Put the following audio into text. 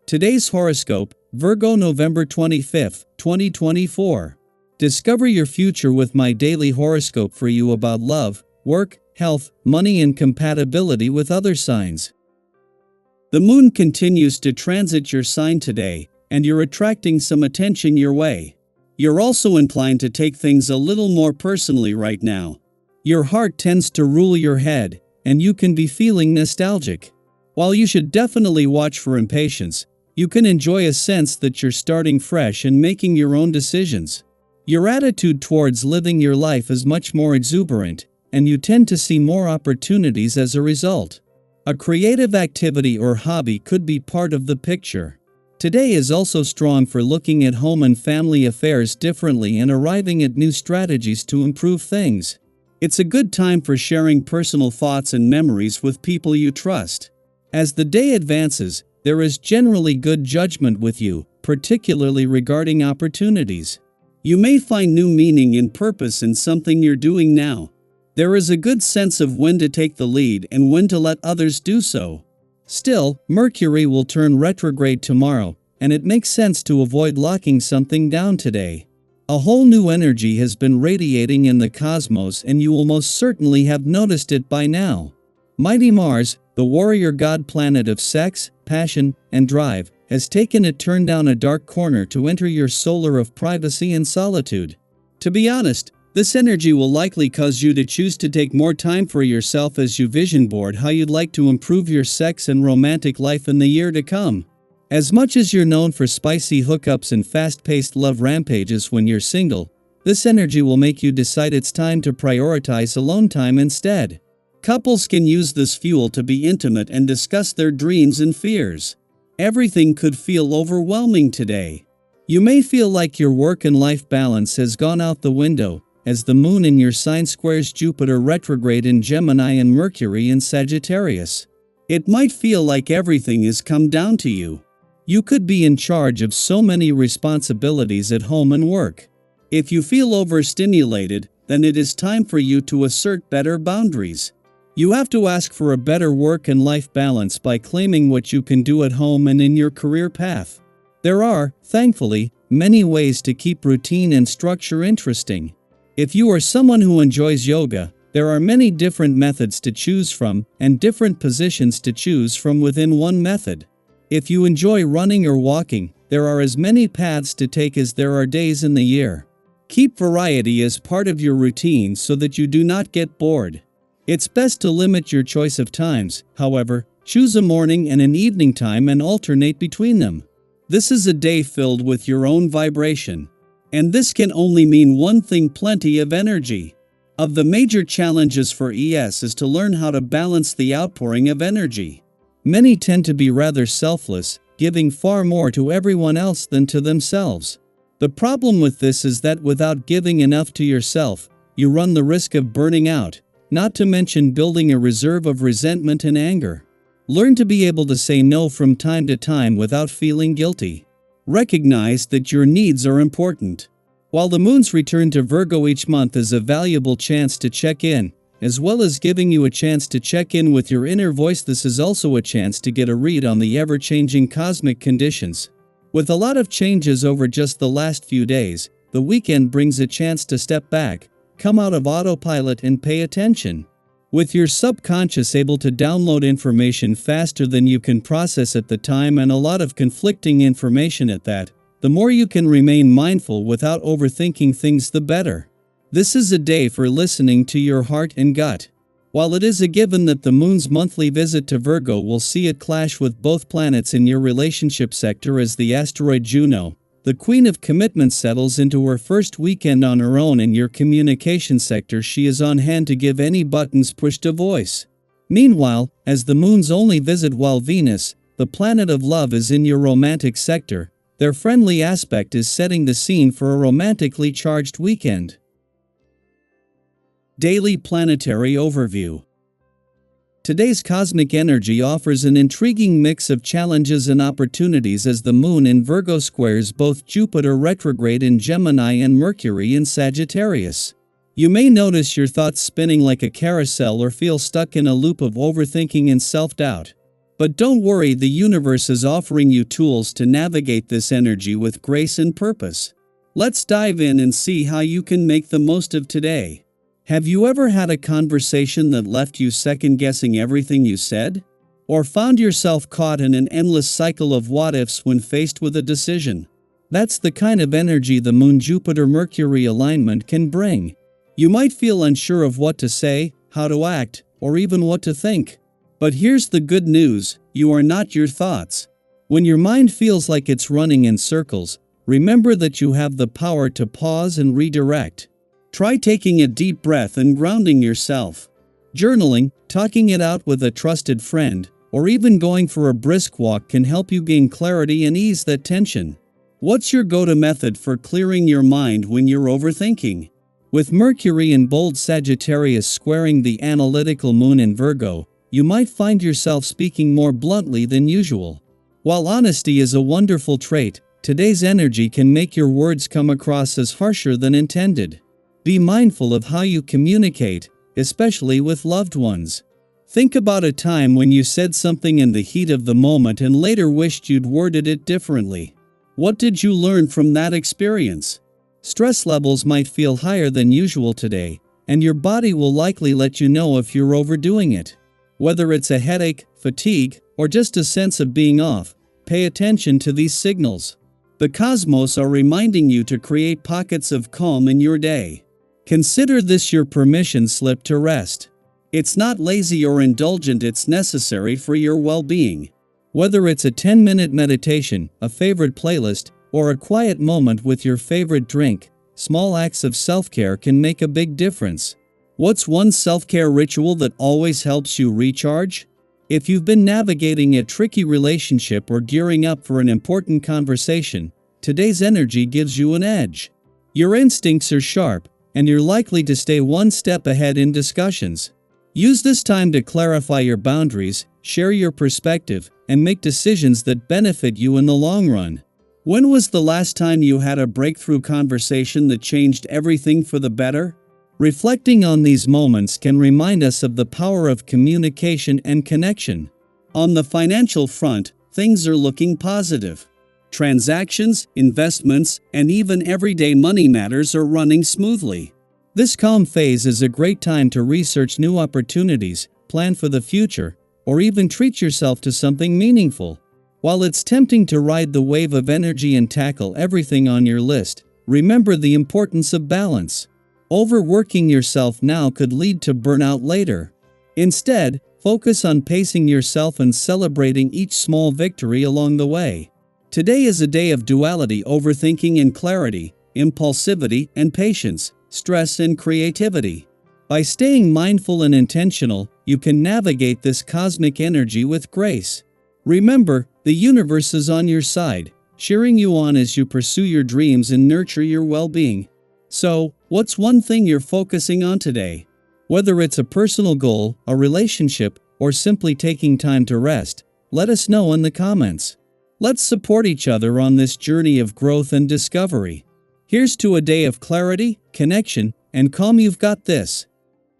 Today's horoscope, Virgo November 25, 2024. Discover your future with my daily horoscope for you about love, work, health, money and compatibility with other signs. The moon continues to transit your sign today, and you're attracting some attention your way. You're also inclined to take things a little more personally right now. Your heart tends to rule your head, and you can be feeling nostalgic. While you should definitely watch for impatience, you can enjoy a sense that you're starting fresh and making your own decisions. Your attitude towards living your life is much more exuberant, and you tend to see more opportunities as a result. A creative activity or hobby could be part of the picture. Today is also strong for looking at home and family affairs differently and arriving at new strategies to improve things. It's a good time for sharing personal thoughts and memories with people you trust. As the day advances, there is generally good judgment with you, particularly regarding opportunities. You may find new meaning and purpose in something you're doing now. There is a good sense of when to take the lead and when to let others do so. Still, Mercury will turn retrograde tomorrow, and it makes sense to avoid locking something down today. A whole new energy has been radiating in the cosmos, and you will most certainly have noticed it by now. Mighty Mars, the warrior god planet of sex, passion, and drive, has taken a turn down a dark corner to enter your solar of privacy and solitude. To be honest, this energy will likely cause you to choose to take more time for yourself as you vision board how you'd like to improve your sex and romantic life in the year to come. As much as you're known for spicy hookups and fast-paced love rampages when you're single, this energy will make you decide it's time to prioritize alone time instead. Couples can use this fuel to be intimate and discuss their dreams and fears. Everything could feel overwhelming today. You may feel like your work and life balance has gone out the window, as the moon in your sign squares Jupiter retrograde in Gemini and Mercury in Sagittarius. It might feel like everything has come down to you. You could be in charge of so many responsibilities at home and work. If you feel overstimulated, then it is time for you to assert better boundaries. You have to ask for a better work and life balance by claiming what you can do at home and in your career path. There are, thankfully, many ways to keep routine and structure interesting. If you are someone who enjoys yoga, there are many different methods to choose from and different positions to choose from within one method. If you enjoy running or walking, there are as many paths to take as there are days in the year. Keep variety as part of your routine so that you do not get bored. It's best to limit your choice of times, however, choose a morning and an evening time and alternate between them. This is a day filled with your own vibration. And this can only mean one thing: plenty of energy. Of the major challenges for ES is to learn how to balance the outpouring of energy. Many tend to be rather selfless, giving far more to everyone else than to themselves. The problem with this is that without giving enough to yourself, you run the risk of burning out, not to mention building a reserve of resentment and anger. Learn to be able to say no from time to time without feeling guilty. Recognize that your needs are important. While the moon's return to Virgo each month is a valuable chance to check in, as well as giving you a chance to check in with your inner voice, this is also a chance to get a read on the ever-changing cosmic conditions. With a lot of changes over just the last few days, the weekend brings a chance to step back, come out of autopilot and pay attention. With your subconscious able to download information faster than you can process at the time and a lot of conflicting information at that, the more you can remain mindful without overthinking things, the better. This is a day for listening to your heart and gut. While it is a given that the moon's monthly visit to Virgo will see it clash with both planets in your relationship sector as the asteroid Juno, the Queen of Commitment, settles into her first weekend on her own in your communication sector, she is on hand to give any buttons pushed a voice. Meanwhile, as the moon's only visit while Venus, the planet of love, is in your romantic sector, their friendly aspect is setting the scene for a romantically charged weekend. Daily Planetary Overview. Today's cosmic energy offers an intriguing mix of challenges and opportunities as the moon in Virgo squares both Jupiter retrograde in Gemini and Mercury in Sagittarius. You may notice your thoughts spinning like a carousel or feel stuck in a loop of overthinking and self-doubt. But don't worry, the universe is offering you tools to navigate this energy with grace and purpose. Let's dive in and see how you can make the most of today. Have you ever had a conversation that left you second-guessing everything you said? Or found yourself caught in an endless cycle of what-ifs when faced with a decision? That's the kind of energy the Moon-Jupiter-Mercury alignment can bring. You might feel unsure of what to say, how to act, or even what to think. But here's the good news: you are not your thoughts. When your mind feels like it's running in circles, remember that you have the power to pause and redirect. Try taking a deep breath and grounding yourself. Journaling, talking it out with a trusted friend, or even going for a brisk walk can help you gain clarity and ease that tension. What's your go-to method for clearing your mind when you're overthinking? With Mercury in bold Sagittarius squaring the analytical Moon in Virgo, you might find yourself speaking more bluntly than usual. While honesty is a wonderful trait, today's energy can make your words come across as harsher than intended. Be mindful of how you communicate, especially with loved ones. Think about a time when you said something in the heat of the moment and later wished you'd worded it differently. What did you learn from that experience? Stress levels might feel higher than usual today, and your body will likely let you know if you're overdoing it. Whether it's a headache, fatigue, or just a sense of being off, pay attention to these signals. The cosmos are reminding you to create pockets of calm in your day. Consider this your permission slip to rest. It's not lazy or indulgent, it's necessary for your well-being. Whether it's a 10-minute meditation, a favorite playlist, or a quiet moment with your favorite drink, small acts of self-care can make a big difference. What's one self-care ritual that always helps you recharge? If you've been navigating a tricky relationship or gearing up for an important conversation, today's energy gives you an edge. Your instincts are sharp, and you're likely to stay one step ahead in discussions. Use this time to clarify your boundaries, share your perspective, and make decisions that benefit you in the long run. When was the last time you had a breakthrough conversation that changed everything for the better? Reflecting on these moments can remind us of the power of communication and connection. On the financial front, things are looking positive. Transactions, investments, and even everyday money matters are running smoothly. This calm phase is a great time to research new opportunities, plan for the future, or even treat yourself to something meaningful. While it's tempting to ride the wave of energy and tackle everything on your list, remember the importance of balance. Overworking yourself now could lead to burnout later. Instead, focus on pacing yourself and celebrating each small victory along the way. Today is a day of duality: overthinking and clarity, impulsivity and patience, stress and creativity. By staying mindful and intentional, you can navigate this cosmic energy with grace. Remember, the universe is on your side, cheering you on as you pursue your dreams and nurture your well-being. So, what's one thing you're focusing on today? Whether it's a personal goal, a relationship, or simply taking time to rest, let us know in the comments. Let's support each other on this journey of growth and discovery. Here's to a day of clarity, connection, and calm. You've got this.